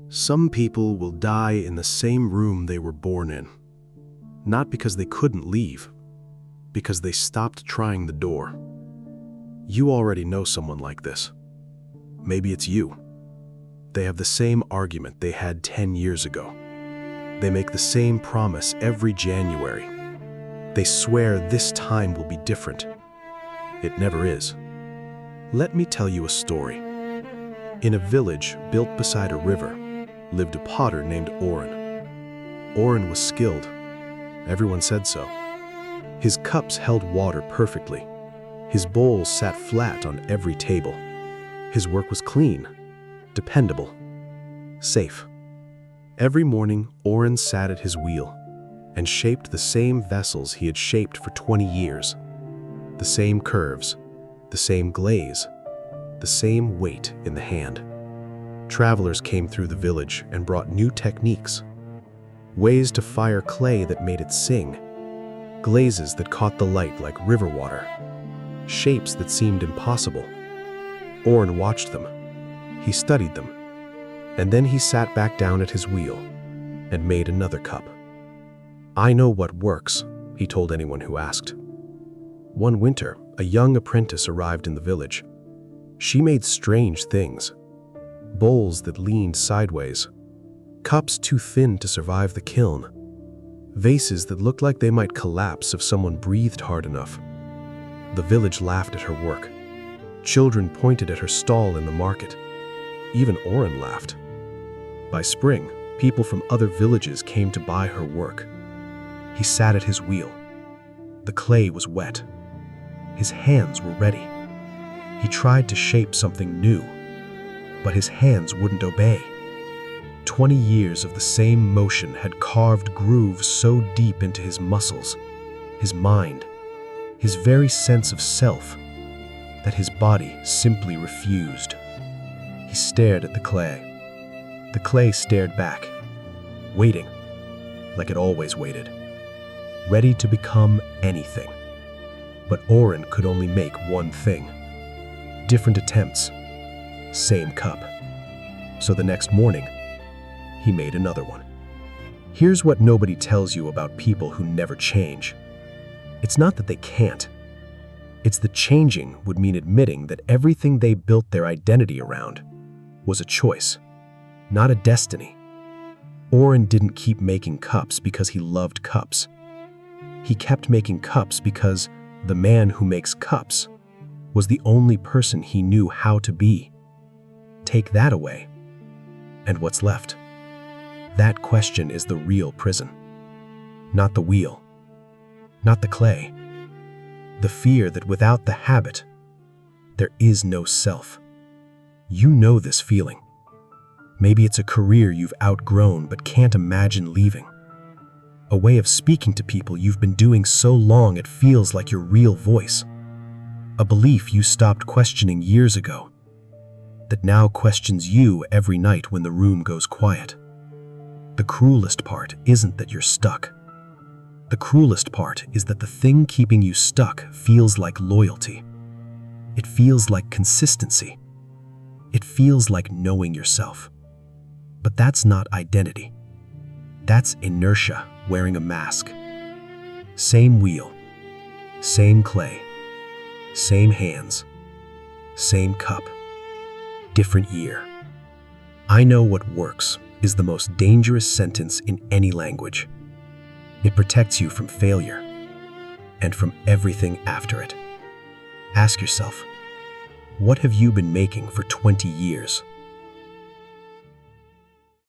Some people will die in the same room they were born in, not because they couldn't leave, because they stopped trying the door. You already know someone like this. Maybe it's you. They have the same argument they had 10 years ago. They make the same promise every January. They swear this time will be different. It never is. Let me tell you a story. In a village built beside a river lived a potter named Oren. Oren was skilled. Everyone said so. His cups held water perfectly. His bowls sat flat on every table. His work was clean, dependable, safe. Every morning, Oren sat at his wheel and shaped the same vessels he had shaped for 20 years. The same curves, the same glaze, the same weight in the hand. Travelers came through the village and brought new techniques. Ways to fire clay that made it sing. Glazes that caught the light like river water. Shapes that seemed impossible. Oren watched them. He studied them. And then he sat back down at his wheel and made another cup. "I know what works," he told anyone who asked. One winter, a young apprentice arrived in the village. She made strange things. Bowls that leaned sideways. Cups too thin to survive the kiln. Vases that looked like they might collapse if someone breathed hard enough. The village laughed at her work. Children pointed at her stall in the market. Even Oren laughed. By spring, people from other villages came to buy her work. He sat at his wheel. The clay was wet. His hands were ready. He tried to shape something new, but his hands wouldn't obey. 20 years of the same motion had carved grooves so deep into his muscles, his mind, his very sense of self, that his body simply refused. He stared at the clay. The clay stared back, waiting, like it always waited, ready to become anything. But Oren could only make one thing. Different attempts, same cup. So the next morning, he made another one. Here's what nobody tells you about people who never change. It's not that they can't. It's that changing would mean admitting that everything they built their identity around was a choice, not a destiny. Oren didn't keep making cups because he loved cups. He kept making cups because the man who makes cups was the only person he knew how to be. Take that away, and what's left? That question is the real prison. Not the wheel, not the clay. The fear that without the habit, there is no self. You know this feeling. Maybe it's a career you've outgrown but can't imagine leaving. A way of speaking to people you've been doing so long it feels like your real voice. A belief you stopped questioning years ago, that now questions you every night when the room goes quiet. The cruelest part isn't that you're stuck. The cruelest part is that the thing keeping you stuck feels like loyalty. It feels like consistency. It feels like knowing yourself. But that's not identity. That's inertia wearing a mask. Same wheel, same clay, same hands, same cup, different year. "I know what works" is the most dangerous sentence in any language. It protects you from failure and from everything after it. Ask yourself, what have you been making for 20 years?